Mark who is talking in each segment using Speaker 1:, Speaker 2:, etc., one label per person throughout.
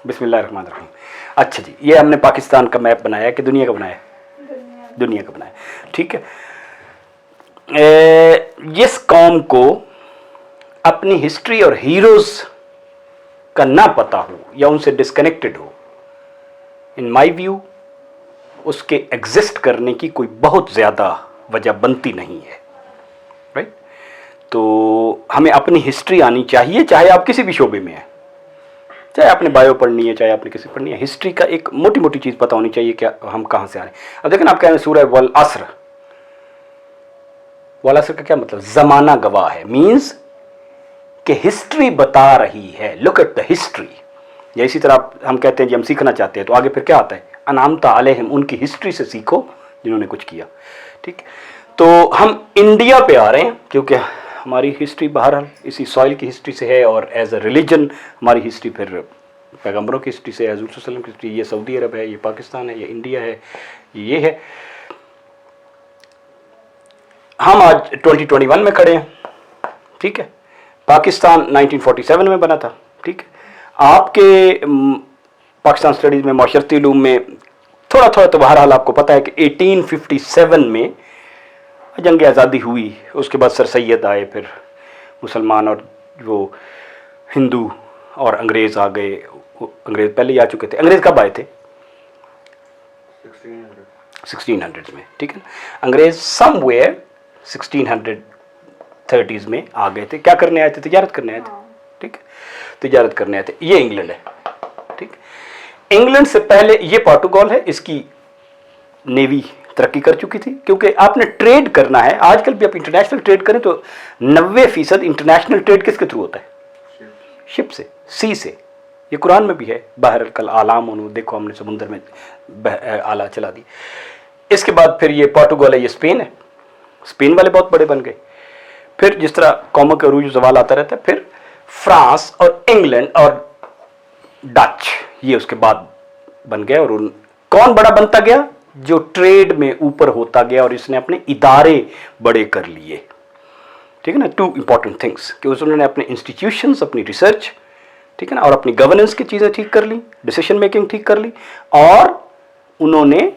Speaker 1: बिस्मिल्लाहिर्रहमानिर्रहीम। अच्छा जी, ये हमने पाकिस्तान का मैप बनाया कि दुनिया का बनाया? दुनिया का बनाया, ठीक है। जिस कौम को अपनी हिस्ट्री और हीरोज का ना पता हो या उनसे डिस्कनेक्टेड हो, इन माय व्यू उसके एग्जिस्ट करने की कोई बहुत ज़्यादा वजह बनती नहीं है, राइट। तो हमें अपनी हिस्ट्री आनी चाहिए, चाहे आप किसी भी शोबे में हैं, चाहे आपने बायो पढ़नी है, चाहे आपने किसी पढ़नी है, हिस्ट्री का एक मोटी मोटी चीज़ पता होनी चाहिए कि हम कहाँ से आ रहे हैं। अब देखें ना, आप कह रहे हैं सूरह वल असर, वल असर का क्या मतलब? ज़माना गवाह है, मीन्स कि हिस्ट्री बता रही है, लुक एट द हिस्ट्री। या इसी तरह हम कहते हैं जी हम सीखना चाहते हैं, तो आगे फिर क्या आता है? अनामता अलैहिम, उनकी हिस्ट्री से सीखो जिन्होंने कुछ किया, ठीक। तो हम इंडिया पे आ रहे हैं क्योंकि हमारी हिस्ट्री बहरहाल इसी सॉइल की हिस्ट्री से है, और एज अ रिलीजन हमारी हिस्ट्री फिर पैगंबरों की हिस्ट्री से, हज़रत सल्लल्लाहु अलैहि वसल्लम की हिस्ट्री। ये सऊदी अरब है, ये पाकिस्तान है, ये इंडिया है, ये है। हम आज 2021 में खड़े हैं, ठीक है। पाकिस्तान 1947 में बना था, ठीक है। आपके पाकिस्तान स्टडीज़ में, माशरती उलूम में थोड़ा थोड़ा तो बहरहाल आपको पता है कि 1857 में जंग आज़ादी हुई, उसके बाद सर सैयद आए, फिर मुसलमान और वो हिंदू और अंग्रेज़ आ गए। अंग्रेज़ पहले ही आ चुके थे। अंग्रेज़ कब आए थे? 1600 में, ठीक है ना। अंग्रेज़ समवेयर 1630s में आ गए थे। क्या करने आए थे? तिजारत करने आए थे, ठीक है, तिजारत करने आए थे। ये इंग्लैंड है, ठीक। इंग्लैंड से पहले ये पोर्टुगाल है, इसकी नेवी तरक्की कर चुकी थी, क्योंकि आपने ट्रेड करना है। आजकल भी आप इंटरनेशनल ट्रेड करें तो 90% इंटरनेशनल ट्रेड किसके थ्रू होता है? शिप से, सी से। ये कुरान में भी है, बहर कल आलाम, देखो हमने समुद्र में आला चला दी। इसके बाद फिर ये पोर्टुगाल है, ये स्पेन है। स्पेन वाले बहुत बड़े बन गए। फिर जिस तरह कौमों के अरूज सवाल आता रहता है, फिर फ्रांस और इंग्लैंड और डच, ये उसके बाद बन गए। और कौन बड़ा बनता गया? जो ट्रेड में ऊपर होता गया और इसने अपने इदारे बड़े कर लिए, ठीक है ना। टू इंपॉर्टेंट थिंग्स कि उन्होंने अपने इंस्टीट्यूशंस, अपनी रिसर्च, ठीक है ना, और अपनी गवर्नेंस की चीज़ें ठीक कर ली, डिसीजन मेकिंग ठीक कर ली, और उन्होंने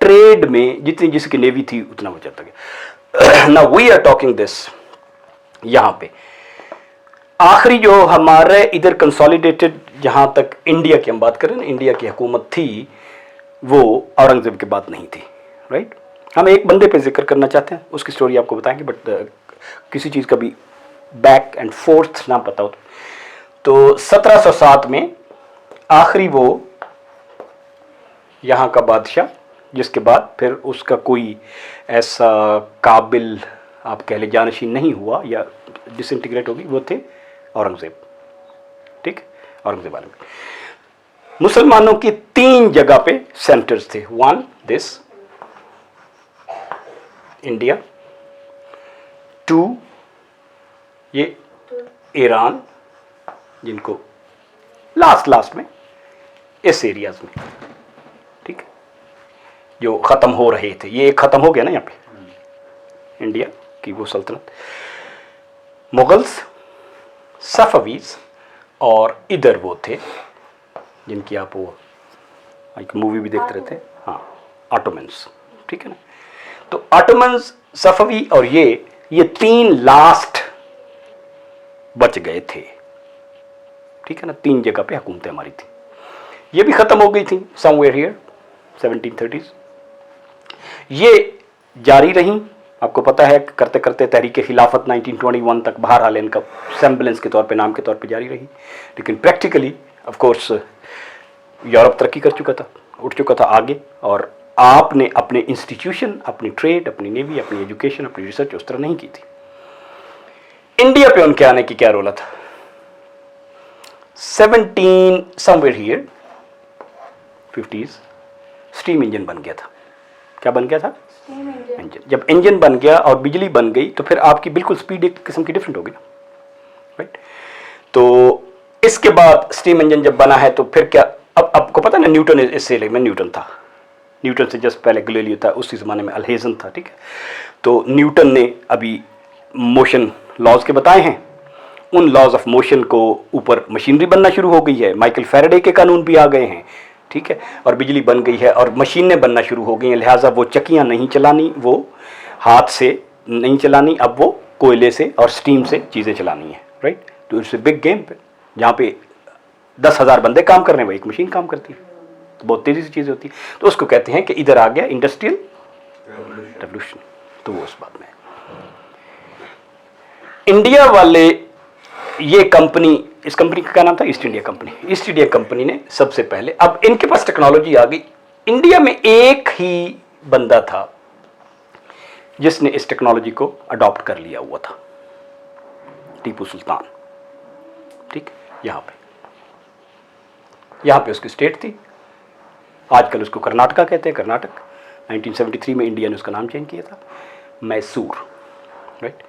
Speaker 1: ट्रेड में जितनी जिसकी नेवी थी उतना वो चलता गया। Now we are talking this, यहाँ पे आखिरी जो हमारे इधर कंसोलिडेटेड, जहाँ तक इंडिया की हम बात करें ना, इंडिया की हुकूमत थी, वो औरंगजेब के बाद नहीं थी, राइट। हम एक बंदे पे जिक्र करना चाहते हैं, उसकी स्टोरी आपको बताएंगे, बट किसी चीज़ का भी बैक एंड फोर्थ ना पता हो तो 1707 में आखिरी वो यहाँ का बादशाह, जिसके बाद फिर उसका कोई ऐसा काबिल आप कह ले जानशीन नहीं हुआ या डिसइंटीग्रेट होगी, वो थे औरंगजेब, ठीक। औरंगजेब वाले मुसलमानों की 3 जगह पे सेंटर्स थे। 1 दिस इंडिया, 2 ये ईरान, जिनको लास्ट में इस एरियाज में, ठीक, जो ख़त्म हो रहे थे। ये ख़त्म हो गया ना यहाँ पे, इंडिया की वो सल्तनत। मुगल्स, सफ़वीज़, और इधर वो थे जिनकी आप वो एक मूवी भी देखते रहते हैं, हाँ, ऑटोमन्स, ठीक है ना। तो ऑटोमन्स, सफ़वी और ये 3 लास्ट बच गए थे, ठीक है ना। 3 जगह पे हुकूमतें हमारी थी, ये भी ख़त्म हो गई थी समवेयर हियर 1730s। ये जारी रही, आपको पता है, करते करते तहरीक खिलाफत 1921 तक बहरहाल इनका सेम्बलेंस के तौर पे, नाम के तौर पे जारी रही। लेकिन प्रैक्टिकली ऑफ कोर्स यूरोप तरक्की कर चुका था, उठ चुका था आगे, और आपने अपने इंस्टीट्यूशन, अपनी ट्रेड, अपनी नेवी, अपनी एजुकेशन, अपनी रिसर्च उस तरह नहीं की थी। इंडिया पे उनके आने की क्या रोला था? 17 somewhere here 50s steam engine बन गया था। क्या बन गया था? इंजन। जब इंजन बन गया और बिजली बन गई तो फिर आपकी बिल्कुल स्पीड एक किस्म की डिफरेंट होगी ना, राइट। तो इसके बाद स्टीम इंजन जब बना है तो फिर क्या, अब आपको पता है ना, न्यूटन इससे में न्यूटन था, न्यूटन से जस्ट पहले गैलीलियो था, उसी ज़माने में अल्हेज़न था, ठीक है। तो न्यूटन ने अभी मोशन लॉज के बताए हैं, उन लॉज ऑफ मोशन को ऊपर मशीनरी बनना शुरू हो गई है, माइकल फैराडे के कानून भी आ गए हैं, ठीक है, और बिजली बन गई है और मशीनें बनना शुरू हो गई हैं, लिहाजा वो चक्कियाँ नहीं चलानी, वो हाथ से नहीं चलानी, अब वो कोयले से और स्टीम से चीज़ें चलानी है, राइट। तो इट्स ए बिग गेम पे, जहाँ पे 10,000 बंदे काम कर रहे हैं, वो एक मशीन काम करती है, तो बहुत तेज़ी से चीज़ें होती है। तो उसको कहते हैं कि इधर आ गया इंडस्ट्रियल रेवोल्यूशन। तो वो उस बात में इंडिया वाले, ये कंपनी, इस कंपनी का क्या नाम था, east India company. East India company ने सबसे पहले, अब इनके पास टेक्नोलॉजी आ गई। इंडिया में एक ही बंदा था जिसने इस टेक्नोलॉजी को अडॉप्ट कर लिया हुआ था, टीपू सुल्तान, ठीक। यहाँ पे उसकी स्टेट थी, आजकल उसको कर्नाटका कहते हैं, कर्नाटक। 1973 में इंडिया ने उसका नाम चेंज किया था, मैसूर, राइट।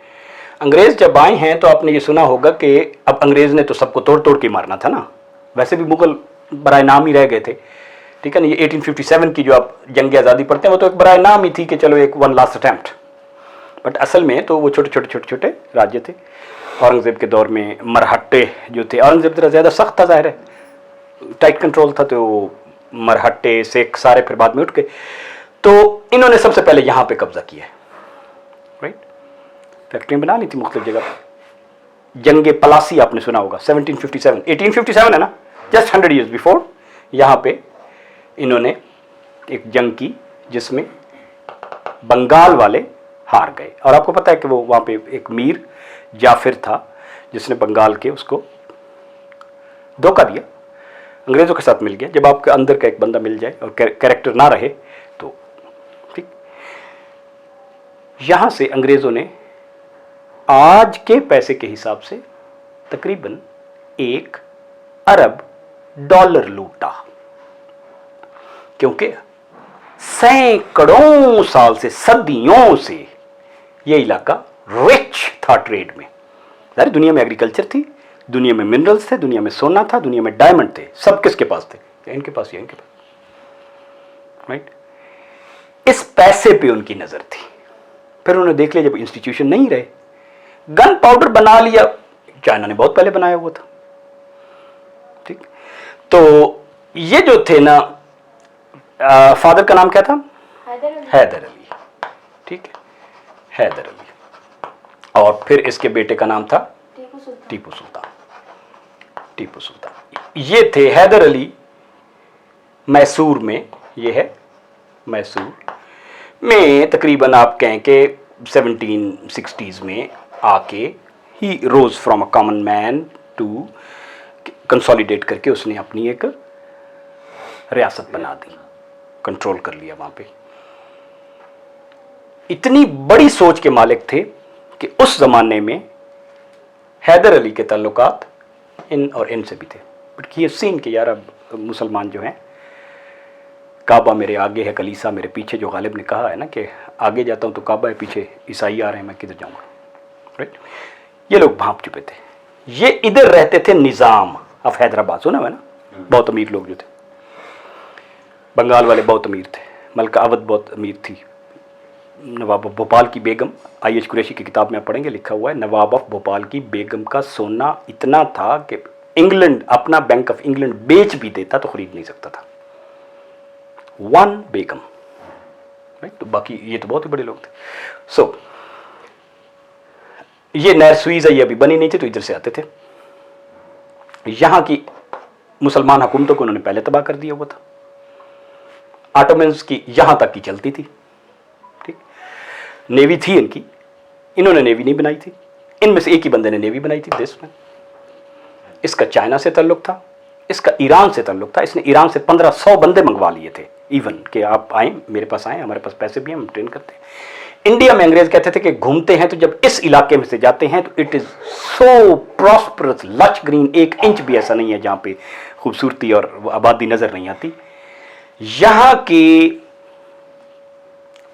Speaker 1: अंग्रेज जब आए हैं तो आपने ये सुना होगा कि अब अंग्रेज ने तो सबको तोड़ तोड़ के मारना था ना, वैसे भी मुगल बराए नाम ही रह गए थे, ठीक है ना। ये 1857 की जो आप जंग आज़ादी पढ़ते हैं वो तो एक बराए नाम ही थी कि चलो एक वन लास्ट अटैम्प्ट, बट असल में तो वो छोटे छोटे छोटे छोटे राज्य थे। औरंगज़ेब के दौर में मरहट्टे जो थे, औरंगज़ेब जरा ज़्यादा सख्त था, ज़ाहिर है, टाइट कंट्रोल था, तो मरहट्टे सिख सारे फिर बाद में उठ गए। तो इन्होंने सबसे पहले यहाँ पे कब्जा किया है, राइट। फैक्ट्रियाँ बना ली थी मुख्तलिफ जगह पर। जंगे पलासी आपने सुना होगा, 1757, 1857 है ना, जस्ट 100 ईयर्स बिफोर, यहाँ पे इन्होंने एक जंग की जिसमें बंगाल वाले हार गए। और आपको पता है कि वो वहाँ पे एक मीर जाफिर था जिसने बंगाल के उसको धोखा दिया, अंग्रेज़ों के साथ मिल गया। जब आपके अंदर का एक बंदा मिल जाए और कैरेक्टर ना रहे तो ठीक। यहाँ से अंग्रेज़ों ने आज के पैसे के हिसाब से तकरीबन 1 अरब डॉलर लूटा, क्योंकि सैकड़ों साल से, सदियों से यह इलाका रिच था ट्रेड में। सारी दुनिया में एग्रीकल्चर थी, दुनिया में मिनरल्स थे, दुनिया में सोना था, दुनिया में डायमंड थे, सब किसके पास थे, या इनके पास या इनके पास, राइट। इस पैसे पे उनकी नजर थी। फिर उन्होंने देख लिया जब इंस्टीट्यूशन नहीं रहे, गन पाउडर बना लिया, चाइना ने बहुत पहले बनाया हुआ था, ठीक। तो ये जो थे ना, फादर का नाम क्या था, हैदर अली, ठीक है, हैदर अली। और फिर इसके बेटे का नाम था टीपू सुल्तान। टीपू सुल्तान ये थे। हैदर अली मैसूर में, ये है मैसूर में, तकरीबन आप कहें कि 1760s में आके ही rose from a common man to consolidate करके उसने अपनी एक रियासत बना दी, कंट्रोल कर लिया वहां पे। इतनी बड़ी सोच के मालिक थे कि उस जमाने में हैदर अली के ताल्लुकात इन और इन से भी थे। बट ये सीन कि यार अब मुसलमान जो हैं, काबा मेरे आगे है, कलीसा मेरे पीछे, जो गालिब ने कहा है ना कि आगे जाता हूं तो काबा है, पीछे ईसाई आ रहे हैं, मैं किधर जाऊंगा, राइट। ये लोग भांप चुके थे। ये इधर रहते थे निज़ाम ऑफ हैदराबाद, सुना है ना, बहुत अमीर लोग जो थे, बंगाल वाले बहुत अमीर थे, मलका अवध बहुत अमीर थी, नवाब ऑफ भोपाल की बेगम, आई.एच. कुरैशी की किताब में आप पढ़ेंगे, लिखा हुआ है नवाब ऑफ भोपाल की बेगम का सोना इतना था कि इंग्लैंड अपना बैंक ऑफ इंग्लैंड बेच भी देता तो खरीद नहीं सकता था। 1 बेगम, राइट। तो बाकी ये तो बहुत ही बड़े लोग थे। सो ये नहर सुईज है, ये अभी बनी नहीं थी, तो इधर से आते थे। यहां की मुसलमान हुकूमतों को उन्होंने पहले तबाह कर दिया हुआ था। ऑटोमन्स की यहां तक की चलती थी, ठीक। नेवी थी इनकी, इन्होंने नेवी नहीं बनाई थी। इनमें से एक ही बंदे ने नेवी बनाई थी देश में। इसका चाइना से ताल्लुक था, इसका ईरान से ताल्लुक था। इसने ईरान से 1500 बंदे मंगवा लिए थे, इवन कि आप आए, मेरे पास आए, हमारे पास पैसे भी हैं, हम ट्रेन करते हैं। इंडिया में अंग्रेज कहते थे कि घूमते हैं तो जब इस इलाके में से जाते हैं तो इट इज सो प्रॉस्परस, लच ग्रीन, 1 इंच भी ऐसा नहीं है जहां पे खूबसूरती और आबादी नजर नहीं आती। यहां की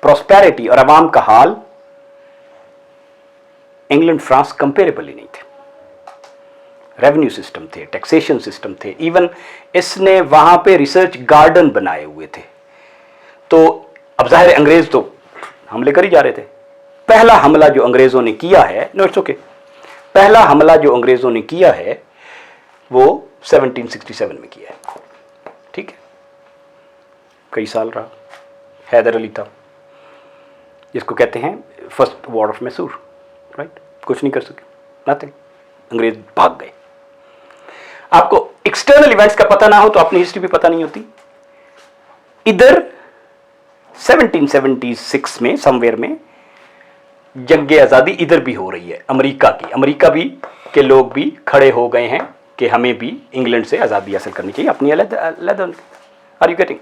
Speaker 1: प्रॉस्पेरिटी और आवाम का हाल इंग्लैंड फ्रांस कंपेरेबल ही नहीं थे। रेवेन्यू सिस्टम थे, टैक्सेशन सिस्टम थे, इवन इसने वहां पे रिसर्च गार्डन बनाए हुए थे। तो अब जाहिर है अंग्रेज तो हमले कर ही जा रहे थे। पहला हमला जो अंग्रेजों ने किया है, नो इट्स ओके, पहला हमला जो अंग्रेजों ने किया है वो 1767 में किया है, ठीक है, कई साल रहा। हैदर अली था, जिसको कहते हैं first war of Mysore, right, कुछ नहीं कर सके, नथिंग, अंग्रेज भाग गए। आपको एक्सटर्नल इवेंट्स का पता ना हो तो अपनी हिस्ट्री भी पता नहीं होती। इधर 1776 में समवेयर में जंग आज़ादी इधर भी हो रही है, अमेरिका की, अमेरिका भी के लोग भी खड़े हो गए हैं कि हमें भी इंग्लैंड से आज़ादी हासिल करनी चाहिए, अपनी अलग। Are you getting?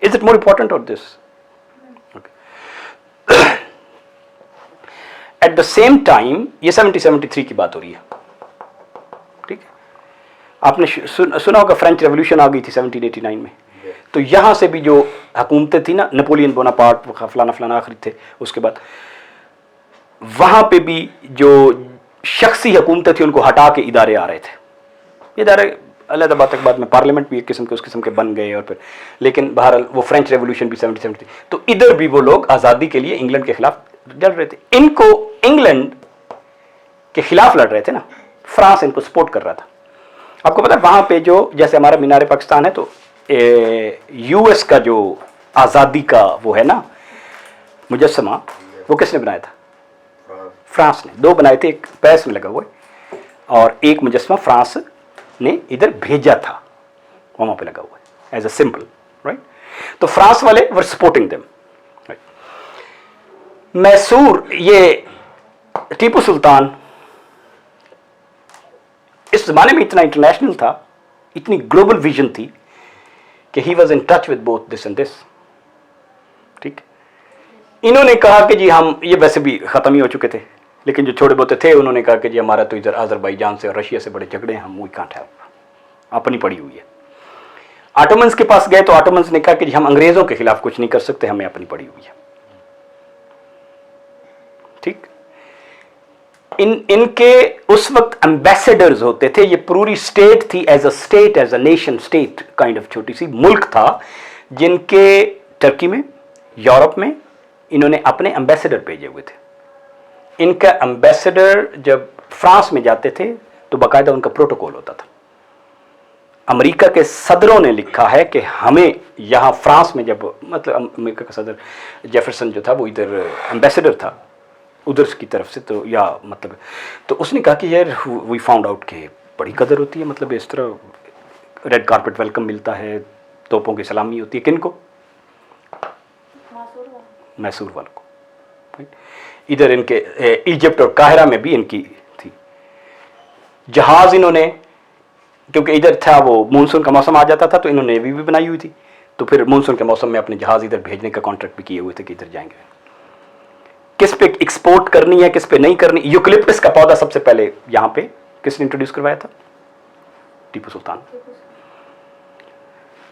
Speaker 1: Is it more important or this? At the same time ये 1773 की बात हो रही है, ठीक है। आपने सुना होगा फ्रेंच रेवोल्यूशन आ गई थी 1789 में, तो यहां से भी जो हुकूमतें थी ना, नेपोलियन बोनापार्ट फलाना फलाना आखिरी थे, उसके बाद वहां पे भी जो शख्सी हुकूमतें थी उनको हटा के इदारे आ रहे थे। इदारे अलग बात के बाद में पार्लियामेंट भी एक किस्म के उस किस्म के बन गए, और फिर लेकिन बहरहाल वो फ्रेंच रेवोल्यूशन भी 1773, तो इधर भी वो लोग आज़ादी के लिए इंग्लैंड के खिलाफ लड़ रहे थे। इनको इंग्लैंड के खिलाफ लड़ रहे थे ना, फ्रांस इनको सपोर्ट कर रहा था। आपको पता है वहां पे जो जैसे हमारा मीनार पाकिस्तान है, तो यूएस का जो आज़ादी का वो है ना मुजस्समा, वो किसने बनाया था? फ्रांस ने। दो बनाए थे, एक पेरिस में लगा हुआ है और एक मुजस्समा फ्रांस ने इधर भेजा था, वहां पे लगा हुआ है एज अ सिंबल, राइट। तो फ्रांस वाले were supporting them, right. Mysore, ये टीपू सुल्तान इस जमाने में इतना इंटरनेशनल था, इतनी ग्लोबल विजन थी कि he was in touch with both this and this, ठीक। इन्होंने कहा कि जी हम, ये वैसे भी खत्म ही हो चुके थे, लेकिन जो छोटे बहुत थे उन्होंने कहा कि जी हमारा तो इधर अजरबैजान से और रशिया से बड़े झगड़े हैं, हम वी कांट हेल्प, अपनी पड़ी हुई है। ऑटोमन्स के पास गए तो ऑटोमन्स ने कहा कि जी हम अंग्रेजों के खिलाफ कुछ नहीं कर सकते, हमें अपनी पड़ी हुई है, ठीक। इनके उस वक्त एम्बेसडर्स होते थे, ये पूरी स्टेट थी, as a nation state kind of छोटी सी मुल्क था, जिनके टर्की में, यूरोप में इन्होंने अपने एम्बेसडर भेजे हुए थे। इनका एम्बेसडर जब फ्रांस में जाते थे तो बाकायदा उनका प्रोटोकॉल होता था। अमेरिका के सदरों ने लिखा है कि हमें यहाँ फ्रांस में, जब मतलब अमेरिका का सदर जेफरसन जो था वो इधर एम्बेसडर था उधर की तरफ से, तो या मतलब तो उसने कहा कि यार वी फाउंड आउट के बड़ी कदर होती है, मतलब इस तरह रेड कारपेट वेलकम मिलता है, तोपों की सलामी होती है, किनको? मैसूर वालों को। इधर इनके इजिप्ट और काहिरा में भी इनकी थी। जहाज इन्होंने, क्योंकि इधर था वो मानसून का मौसम आ जाता था तो इन्होंने नेवी भी बनाई हुई थी, तो फिर मानसून के मौसम में अपने जहाज इधर भेजने का कॉन्ट्रैक्ट भी किए हुए थे कि इधर जाएंगे। किस पे एक्सपोर्ट करनी है, किस पे नहीं करनी। यूकलिप्टस का पौधा सबसे पहले यहाँ पे किसने इंट्रोड्यूस करवाया था? टीपू सुल्तान।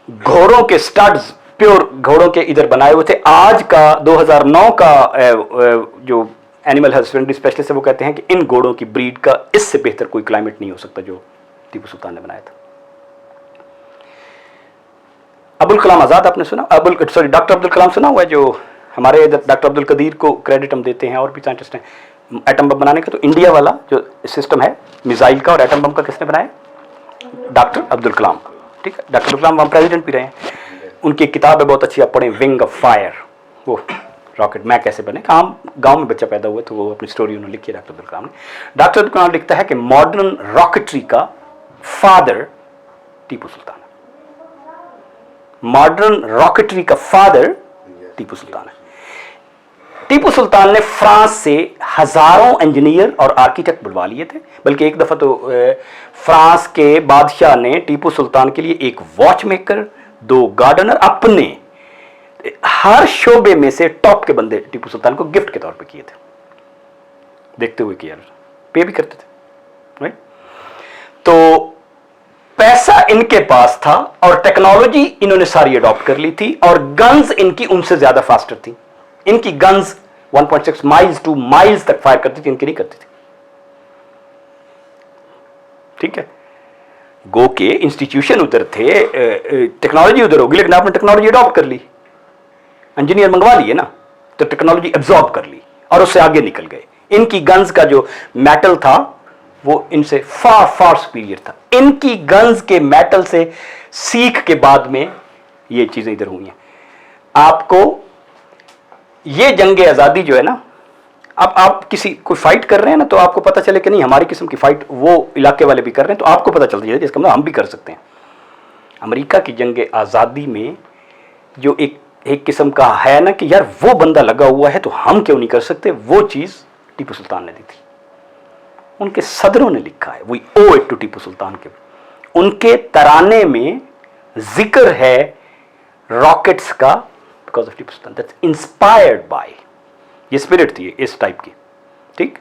Speaker 1: घोड़ों के स्टड्स, प्योर घोड़ों के इधर बनाए हुए थे। आज का 2009 का जो एनिमल हस्बेंड्री स्पेशलिस्ट है वो कहते हैं कि इन घोड़ों की ब्रीड का इससे बेहतर कोई क्लाइमेट नहीं हो सकता जो टीपू सुल्तान ने बनाया था। अब्दुल कलाम आजाद आपने सुना? डॉक्टर अब्दुल कलाम सुना हुआ है, जो हमारे डॉक्टर अब्दुल कदीर को क्रेडिट हम देते हैं और भी साइंटिस्ट हैं एटम बम बनाने का। तो इंडिया वाला जो सिस्टम है मिसाइल का और एटम बम का किसने बनाया? डॉक्टर अब्दुल कलाम, ठीक है। डॉक्टर अब्दुल कलाम वहाँ प्रेसिडेंट भी रहे हैं। उनकी किताब है बहुत अच्छी, आप पढ़ें, विंग ऑफ फायर, वो रॉकेट मैं कैसे बने। गांव में बच्चा पैदा हुआ तो वो अपनी स्टोरी उन्होंने लिखी है डॉक्टर अब्दुल कलाम ने। डॉक्टर अब्दुल कलाम लिखता है कि मॉडर्न रॉकेटरी का फादर टीपू सुल्तान है। मॉडर्न रॉकेटरी का फादर टीपू सुल्तान है। टीपू सुल्तान ने फ्रांस से हजारों इंजीनियर और आर्किटेक्ट बुलवा लिए थे, बल्कि एक दफा तो फ्रांस के बादशाह ने टीपू सुल्तान के लिए एक वॉच मेकर, 2 गार्डनर, अपने हर शोबे में से टॉप के बंदे टीपू सुल्तान को गिफ्ट के तौर पे किए थे। देखते हुए किया, पे भी करते थे, राइट। तो पैसा इनके पास था और टेक्नोलॉजी इन्होंने सारी अडॉप्ट कर ली थी, और गन्स इनकी उनसे ज्यादा फास्टर थी। इनकी गन्स 1.6 माइल्स 2 माइल्स तक फायर करती थी, इनकी नहीं करती थी, ठीक है। गो के इंस्टीट्यूशन उधर थे, टेक्नोलॉजी उधर होगी, लेकिन आपने टेक्नोलॉजी अडॉप्ट कर ली, इंजीनियर मंगवा लिए ना, तो टेक्नोलॉजी एब्जॉर्ब कर ली और उससे आगे निकल गए। इनकी गन्स का जो मेटल था वो इनसे फार फार सुपीरियर था। इनकी गन्स के मेटल से सीख के बाद में ये चीजें इधर हुई हैं। आपको ये जंगे आजादी जो है ना, अब आप किसी कोई फाइट कर रहे हैं ना, तो आपको पता चले कि नहीं हमारी किस्म की फाइट वो इलाके वाले भी कर रहे हैं, तो आपको पता चल जाए इसका मतलब हम भी कर सकते हैं। अमेरिका की जंगे आजादी में जो एक किस्म का है ना कि यार वो बंदा लगा हुआ है तो हम क्यों नहीं कर सकते, वो चीज टीपू सुल्तान ने दी थी। उनके सदरों ने लिखा है, we owe it to Tipu Sultan के। उनके तराने में जिक्र है रॉकेट्स का, because of Tipu Sultan, that's inspired by, ये स्पिरिट थी इस टाइप की। ठीक,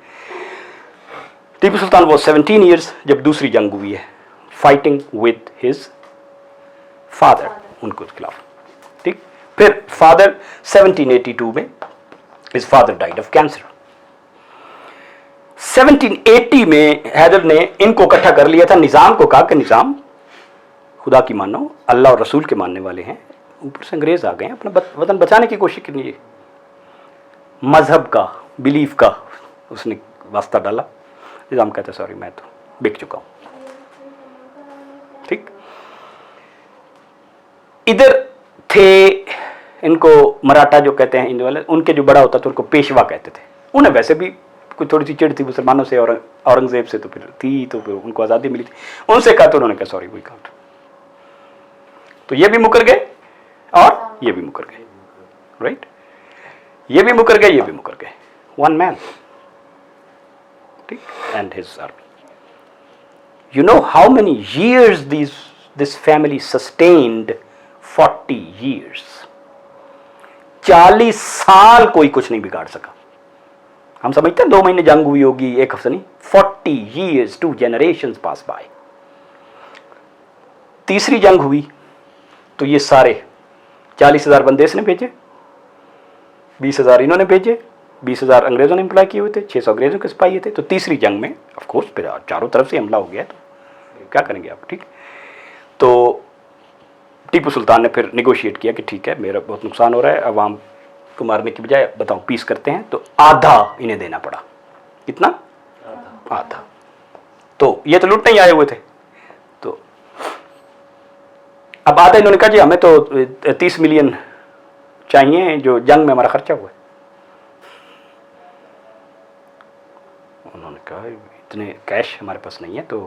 Speaker 1: टीपू सुल्तान वो 17 ईयर्स जब दूसरी जंग हुई है, फाइटिंग विद हिज फादर, उनको खिलाफ। ठीक, फिर फादर 1782 में his father died of cancer. 1780 में हैदर ने इनको इकट्ठा कर लिया था, निजाम को कहा कि निजाम खुदा की मानो, अल्लाह और रसूल के मानने वाले हैं, ऊपर से अंग्रेज आ गए हैं, अपना वतन बचाने की कोशिश करनी है। मजहब का, बिलीफ का उसने वास्ता डाला। निजाम कहता है सॉरी मैं तो बिक चुका हूं। ठीक, इधर थे इनको मराठा जो कहते हैं हिंदू वाले, उनके जो बड़ा होता था उनको पेशवा कहते थे। उन्हें वैसे भी कोई थोड़ी सी चिढ़ थी मुसलमानों से और औरंगजेब से, तो फिर थी, तो फिर उनको आज़ादी मिली थी। उनसे कहा तो उन्होंने कहा सॉरी वी कांट। तो ये भी मुकर गए और ये भी मुकर गए, राइट, ये भी मुकर गए, ये भी मुकर गए। वन मैन, ठीक, and his army. You know how many years this family sustained? 40 years। 40 साल कोई कुछ नहीं बिगाड़ सका। हम समझते हैं 2 महीने जंग हुई होगी, 1 हफ्ता नहीं, 40 years, 2 generations पास बाय। तीसरी जंग हुई तो ये सारे 40,000 बंदे इसने भेजे, 20,000 इन्होंने भेजे, 20,000 अंग्रेजों ने इंप्लाई किए हुए थे, 600 अंग्रेजों के सिपाही थे। तो तीसरी जंग में ऑफ कोर्स फिर चारों तरफ से हमला हो गया, तो क्या करेंगे आप। ठीक, तो टीपू सुल्तान ने फिर निगोशिएट किया कि ठीक है मेरा बहुत नुकसान हो रहा है, अवाम को मारने की बजाय बताओ पीस करते हैं, तो आधा इन्हें देना पड़ा। कितना? आधा। तो ये तो लूटने ही आए हुए थे, तो अब आधा इन्होंने कहा जी हमें तो 30 मिलियन चाहिए जो जंग में हमारा खर्चा हुआ है। उन्होंने कहा इतने कैश हमारे पास नहीं है तो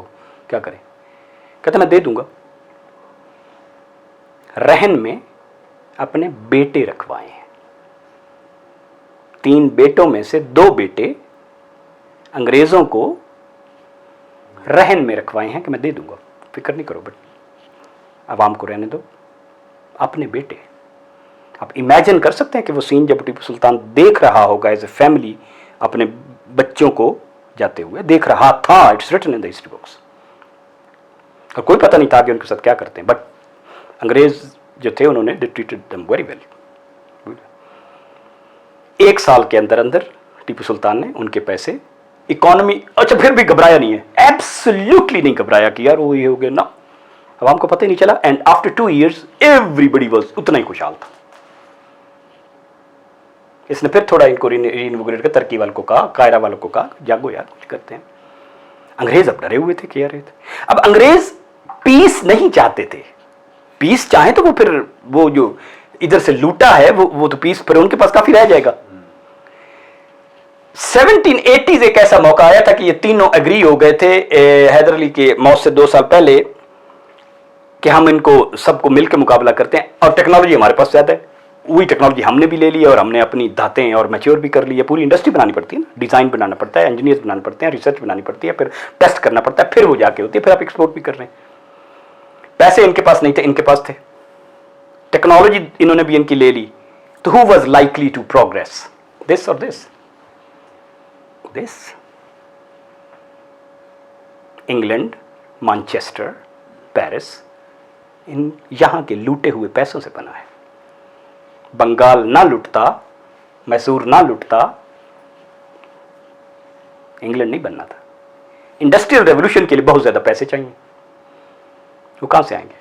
Speaker 1: क्या करें? कहते मैं दे दूंगा। रहन में अपने बेटे रखवाए हैं, 3 बेटों में से 2 बेटे अंग्रेजों को रहन में रखवाए हैं कि मैं दे दूंगा, फिक्र नहीं करो, बट आवाम को रहने दो, अपने बेटे। आप इमेजिन कर सकते हैं कि वो सीन जब टीपू सुल्तान देख रहा होगा एज ए फैमिली, अपने बच्चों को जाते हुए देख रहा था। It's written in the history books. और कोई पता नहीं था कि उनके साथ क्या करते हैं, बट अंग्रेज जो थे उन्होंने they treated them very well. 1 साल के अंदर अंदर टीपू सुल्तान ने उनके पैसे, इकोनॉमी, अच्छा फिर भी घबराया नहीं है, एब्सोल्युटली नहीं घबराया कि यार वो ये हो गया ना, आवाम को पता ही नहीं चला। And after 2 years everybody was उतना ही खुशहाल था। इसने फिर थोड़ा इनको रीइनविगोरेट कर टर्की वालों को कहा, कायरा वालों को कहा जागो यार कुछ करते हैं। अंग्रेज अब डरे हुए थे कि यार, अब अंग्रेज पीस नहीं चाहते थे। पीस चाहे तो वो फिर वो जो इधर से लूटा है वो तो पीस फिर उनके पास काफी रह जाएगा। 1780s एक ऐसा मौका आया था कि ये तीनों एग्री हो गए थे हैदर अली के मौत से 2 साल पहले कि हम इनको सबको मिलकर मुकाबला करते हैं, और टेक्नोलॉजी हमारे पास ज्यादा है, वही टेक्नोलॉजी हमने भी ले ली है और हमने अपनी धातें और मैच्योर भी कर ली है। पूरी इंडस्ट्री बनानी पड़ती है ना, डिजाइन बनाना पड़ता है, इंजीनियर्स बनाने पड़ते हैं, रिसर्च बनानी पड़ती है, फिर टेस्ट करना पड़ता है, फिर वो जाके होती है, फिर आप एक्सपोर्ट भी कर रहे हैं। पैसे इनके पास नहीं थे, इनके पास थे, टेक्नोलॉजी इन्होंने भी इनकी ले ली। तो who was likely to progress, this और दिस? इंग्लैंड, मैनचेस्टर, पेरिस, इन यहां के लूटे हुए पैसों से बना है। बंगाल ना लुटता, मैसूर ना लुटता, इंग्लैंड नहीं बनना था। इंडस्ट्रियल रेवोल्यूशन के लिए बहुत ज्यादा पैसे चाहिए, वो कहां से आएंगे?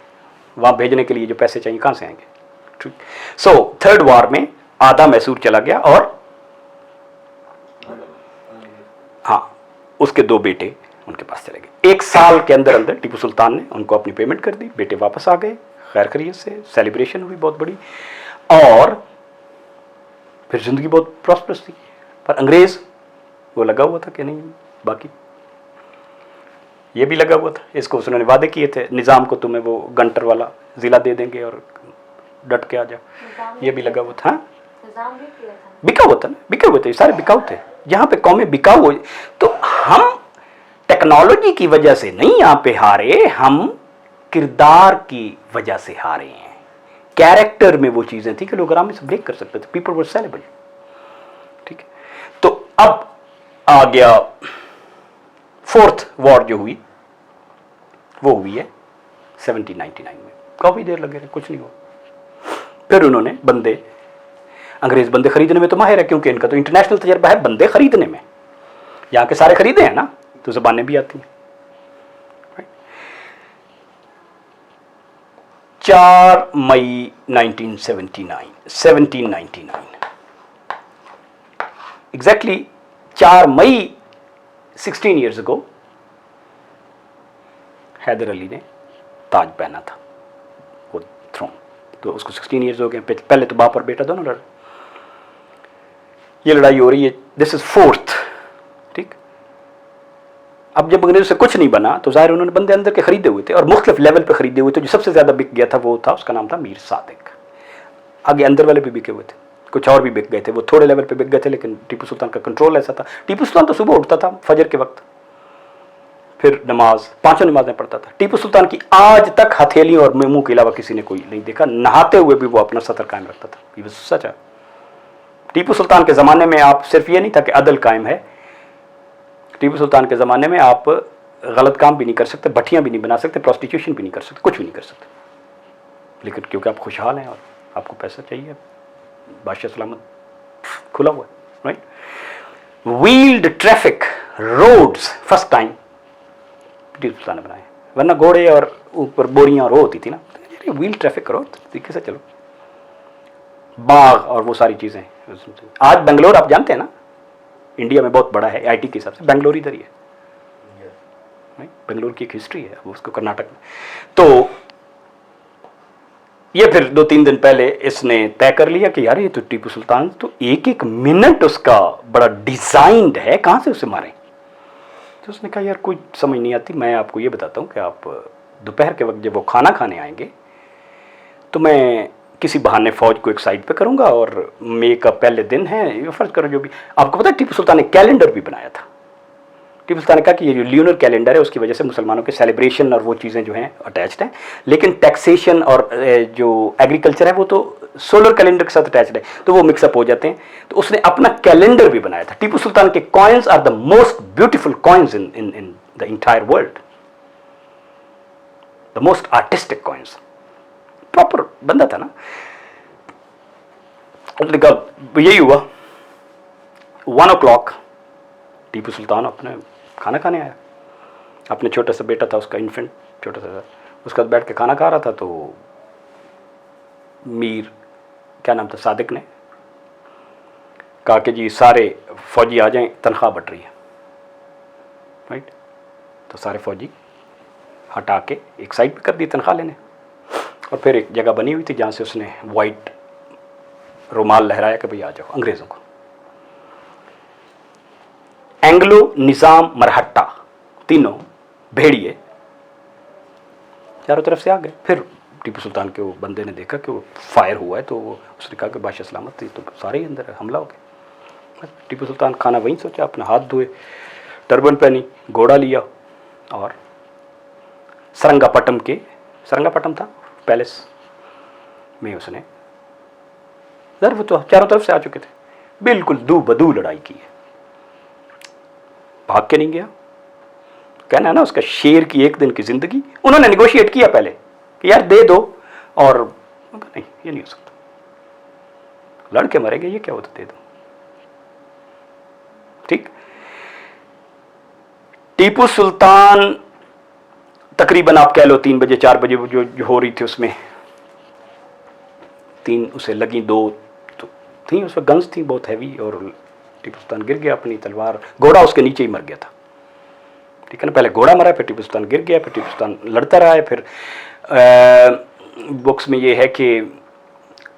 Speaker 1: वहां भेजने के लिए जो पैसे चाहिए कहां से आएंगे? सो 3rd वॉर में आधा मैसूर चला गया और उसके 2 बेटे उनके पास चले गए। 1 साल के अंदर अंदर टीपू सुल्तान ने उनको अपनी पेमेंट कर दी, बेटे वापस आ गए खैर खैरियत से, सेलिब्रेशन हुई बहुत बड़ी, और फिर जिंदगी बहुत प्रॉस्परस थी। पर अंग्रेज वो लगा हुआ था कि नहीं, बाकी ये भी लगा हुआ था, इसको उसने वादे किए थे निज़ाम को, तुम्हें वो गंटर वाला ज़िला दे देंगे और डट के आ जाओ, ये भी लगा हुआ था। बिका हुआ था ना, बिका हुए थे, सारे बिकाऊ थे। जहाँ पे कौमें बिकाऊ हो, तो हम टेक्नोलॉजी की वजह से नहीं यहाँ पे हारे, हम किरदार की वजह से हारे हैं। कैरेक्टर में वो चीजें थी कि लोग आराम से ब्रेक कर सकते थे, पीपल वर सेलेबल। ठीक है, तो अब आ गया 4th वॉर जो हुई, वो हुई है 1799 में। काफी देर लगे रहे, कुछ नहीं हुआ। फिर उन्होंने बंदे, अंग्रेज बंदे खरीदने में तो माहिर है, क्योंकि इनका तो इंटरनेशनल तजर्बा है बंदे खरीदने में, यहाँ के सारे खरीदे हैं ना, तो ज़बानें भी आती हैं। 4 मई 1799 एग्जैक्टली 4 मई 16 ईयर्स अगो हैदर अली ने ताज पहना था, वो थ्रोन, तो उसको 16 ईयर्स हो गए। पहले तो बाप और बेटा दोनों लड़े, ये लड़ाई हो रही है, दिस इज 4th। ठीक, अब जब अंग्रेजों से कुछ नहीं बना तो जाहिर उन्होंने बंदे अंदर के खरीदे हुए थे, और मुख्तलिफ लेवल पे खरीदे हुए थे। जो सबसे ज्यादा बिक गया था वो था, उसका नाम था मीर सादिक। आगे अंदर वाले भी बिके हुए थे, कुछ और भी बिक गए थे, वो थोड़े लेवल पे बिक गए थे, लेकिन टीपू सुल्तान का कंट्रोल ऐसा था। टीपू सुल्तान तो सुबह उठता था फजर के वक्त, फिर नमाज, 5 नमाजें पढ़ता था। टीपू सुल्तान की आज तक हथेली और मुंह के अलावा किसी ने कोई नहीं देखा, नहाते हुए भी वो अपना सतर कायम रखता था। ये सच है। टीपू सुल्तान के ज़माने में आप सिर्फ ये नहीं था कि अदल कायम है, टीपू सुल्तान के ज़माने में आप गलत काम भी नहीं कर सकते, भट्टियाँ भी नहीं बना सकते, प्रोस्टिट्यूशन भी नहीं कर सकते, कुछ भी नहीं कर सकते। लेकिन क्योंकि आप खुशहाल हैं और आपको पैसा चाहिए, बादशाह सलामत खुला हुआ है, right. Wheeled traffic roads first time Tipu Sultan ने बनाए, वरना घोड़े और ऊपर बोरियाँ और वो होती थी ना, व्हील ट्रैफिक करो तरीके से चलो। बाग और वो सारी चीज़ें। आज बेंगलोर आप जानते हैं ना, इंडिया में बहुत बड़ा है आईटी के हिसाब से, बेंगलोर इधर ही है, बेंगलोर की एक हिस्ट्री है, उसको कर्नाटक में। तो ये फिर 2-3 दिन पहले इसने तय कर लिया कि यार ये तो टीपू सुल्तान तो एक एक मिनट उसका बड़ा डिजाइंड है, कहाँ से उसे मारें। तो उसने कहा यार कोई समझ नहीं आती, मैं आपको ये बताता हूँ कि आप दोपहर के वक्त जब वो खाना खाने आएंगे तो मैं किसी बहाने फौज को एक साइड पे करूंगा, और मई का पहले दिन है, ये फर्ज करो जो भी। आपको पता है टीपू सुल्तान ने कैलेंडर भी बनाया था। टीपू सुल्तान ने कहा कि ये जो ल्यूनर कैलेंडर है उसकी वजह से मुसलमानों के सेलिब्रेशन और वो चीज़ें जो हैं अटैच्ड हैं, लेकिन टैक्सेशन और जो एग्रीकल्चर है वो तो सोलर कैलेंडर के साथ अटैच्ड है, तो वो मिक्सअप हो जाते हैं। तो उसने अपना कैलेंडर भी बनाया था। टीपू सुल्तान के coins are the most beautiful coins in the entire world, the most artistic coins. Proper बंदा था ना। यही हुआ 1 o'clock टीपू सुल्तान अपने खाना खाने आया, अपने छोटा सा बेटा था उसका, इन्फेंट छोटा सा, उसका बैठ के खाना खा रहा था। तो मीर क्या नाम था, सादिक ने कहा कि जी सारे फौजी आ जाएं, तनख्वाह बट रही है, राइट। तो सारे फौजी हटा के एक साइड पे कर दी तनख्वाह लेने, और फिर एक जगह बनी हुई थी जहाँ से उसने वाइट रुमाल लहराया कि भाई आ जाओ अंग्रेज़ों को। एंग्लो, निज़ाम, मरहट्टा, तीनों भेड़िए चारों तरफ से आ गए। फिर टीपू सुल्तान के वो बंदे ने देखा कि वो फायर हुआ है, तो उसने कहा कि बादशाह सलामत थी, तो सारे ही अंदर हमला हो गया। टीपू सुल्तान खाना वहीं सोचा, अपना हाथ धोए, टर्बन पहनी, घोड़ा लिया, और सरंगापट्टम था पैलेस में उसने, वो तो चारों तरफ से आ चुके थे, बिल्कुल दू बदू लड़ाई की है। भाग के नहीं गया, कहना है ना उसका शेर की एक दिन की जिंदगी। उन्होंने निगोशिएट किया पहले कि यार दे दो, और नहीं ये नहीं हो सकता, लड़के मरेंगे, ये क्या होता, दे दो। ठीक। टीपू सुल्तान तकरीबन आप कह लो 3 बजे 4 बजे जो हो रही थी उसमें 3 उसे लगी, 2 तो थी उसमें गन्स थी बहुत हैवी, और टीपू सुल्तान गिर गया, अपनी तलवार, घोड़ा उसके नीचे ही मर गया था। ठीक है ना। पहले घोड़ा मरा, फिर टीपू सुल्तान गिर गया, फिर टीपू सुल्तान लड़ता रहा है। फिर बुक्स में ये है कि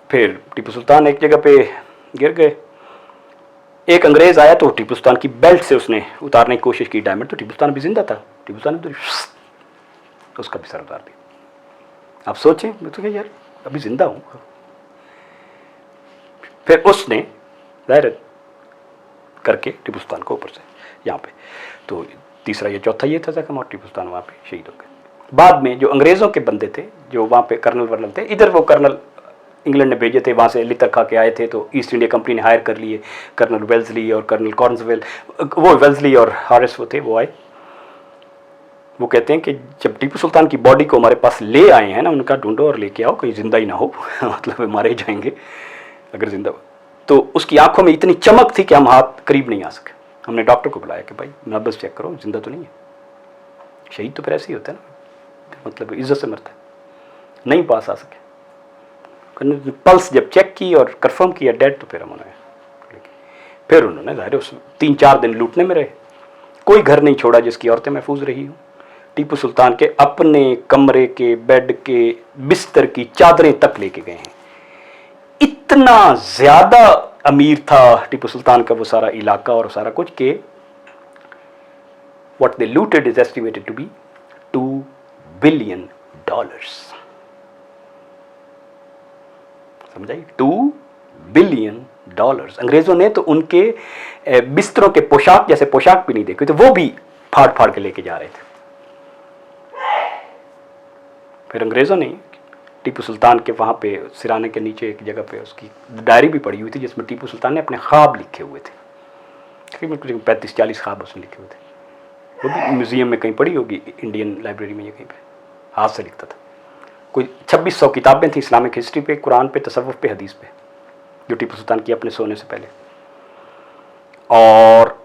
Speaker 1: फिर टीपू सुल्तान एक जगह पे गिर गए, एक अंग्रेज आया तो टीपू सुल्तान की बेल्ट से उसने उतारने की कोशिश की डायमंड, तो टीपू सुल्तान भी जिंदा था, टीपू सुल्तान ने तो उसका भी सर उतार दिया। आप सोचें, मैं तो यार अभी जिंदा हूं। फिर उसने जाहिर करके टीपू सुल्तान को ऊपर से यहाँ पे, तो तीसरा ये, चौथा ये था जख्म, और टीपू सुल्तान वहाँ पे शहीद हो गए। बाद में जो अंग्रेज़ों के बंदे थे, जो वहाँ पे कर्नल वर्नल थे, इधर वो कर्नल इंग्लैंड ने भेजे थे, वहाँ से लितर खा के आए थे, तो ईस्ट इंडिया कंपनी ने हायर कर लिए कर्नल वेल्सली और कर्नल कॉर्नसवेल, वो वेल्सली और हारिस वो थे, वो आए। वो कहते हैं कि जब टीपू सुल्तान की बॉडी को हमारे पास ले आए हैं ना, उनका ढूंढो और लेके आओ, कहीं जिंदा ही ना हो मतलब मारे जाएंगे अगर जिंदा हो। तो उसकी आंखों में इतनी चमक थी कि हम हाथ करीब नहीं आ सके। हमने डॉक्टर को बुलाया कि भाई नब्ज़ चेक करो, जिंदा तो नहीं है। शहीद तो फिर ऐसे ही होता है ना, मतलब इज्जत से मरता है। नहीं पास आ सके, पल्स जब चेक की और कंफर्म किया डेड, तो फिर हम उन्होंने फिर उन्होंने जाहिर उस 3-4 दिन लूटने में रहे। कोई घर नहीं छोड़ा जिसकी औरतें महफूज रही हूँ। टीपू सुल्तान के अपने कमरे के बेड के बिस्तर की चादरें तक लेके गए हैं। इतना ज़्यादा अमीर था टीपू सुल्तान का वो सारा इलाका और सारा कुछ के what they looted is estimated to be $2 billion. समझाइए, $2 billion। अंग्रेजों ने तो उनके बिस्तरों के पोशाक जैसे पोशाक भी नहीं देखे थे, वो भी फाड़ फाड़ के लेके जा रहे थे। फिर अंग्रेजों ने टीपू सुल्तान के वहाँ पे सिराने के नीचे एक जगह पे उसकी डायरी भी पड़ी हुई थी, जिसमें टीपू सुल्तान ने अपने ख्वाब लिखे हुए थे। तकरीबन 35-40 ख्वाब उसने लिखे हुए थे। वो भी म्यूज़ियम में कहीं पड़ी होगी, इंडियन लाइब्रेरी में, ये कहीं पे हाथ से लिखता था। कोई 2600 किताबें थी इस्लामिक हिस्ट्री पे, कुरान पे, तसव्वुफ़ पे, हदीस पे, जो टीपू सुल्तान की अपने सोने से पहले। और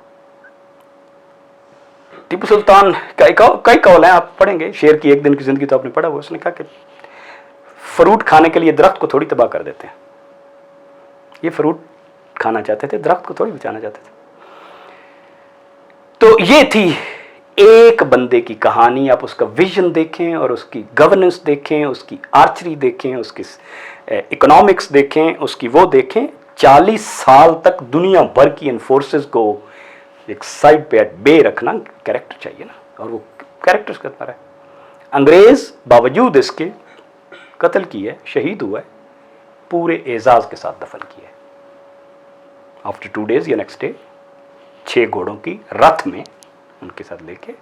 Speaker 1: टीपू सुल्तान कई कौल हैं, आप पढ़ेंगे। शेर की एक दिन की ज़िंदगी तो आपने पढ़ा हुआ। उसने कहा कि फ्रूट खाने के लिए दरख्त को थोड़ी तबाह कर देते हैं, ये फ्रूट खाना चाहते थे, दरख्त को थोड़ी बचाना चाहते थे। तो ये थी एक बंदे की कहानी। आप उसका विजन देखें और उसकी गवर्नेंस देखें, उसकी आर्चरी देखें, उसकी इकोनॉमिक्स देखें, उसकी वो देखें। 40 साल तक दुनिया भर की इन फोर्सेस को एक साइड पे बे रखना कैरेक्टर चाहिए ना, और वो कैरेक्टर्स करता रहा है। अंग्रेज बावजूद इसके कत्ल किए, शहीद हुआ है, पूरे एजाज के साथ दफन किया है। आफ्टर 2 days या नेक्स्ट डे 6 घोड़ों की रथ में उनके साथ लेके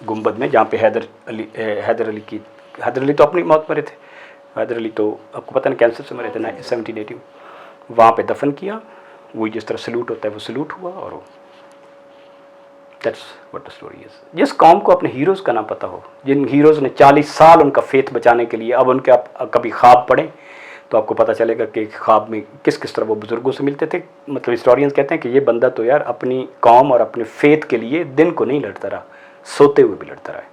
Speaker 1: गुंबद में, जहाँ पे हैदर अली तो अपनी मौत मरे थे। हैदर अली तो आपको पता नहीं कैंसर से मरे थे 1780 में। वहाँ पे दफन किया। वही जिस तरह सल्यूट होता है वो सल्यूट हुआ, और that's what the story is. जिस कौम को अपने हीरोज़ का नाम पता हो, जिन हीरोज़ ने 40 साल उनका फेथ बचाने के लिए, अब उनके आप कभी ख्वाब पढ़ें तो आपको पता चलेगा कि ख्वाब में किस किस तरह वो बुज़ुर्गों से मिलते थे। मतलब हिस्टोरियंस कहते हैं कि ये बंदा तो यार अपनी कौम और अपने फेथ के लिए दिन को नहीं लड़ता रहा, सोते हुए भी लड़ता रहा है।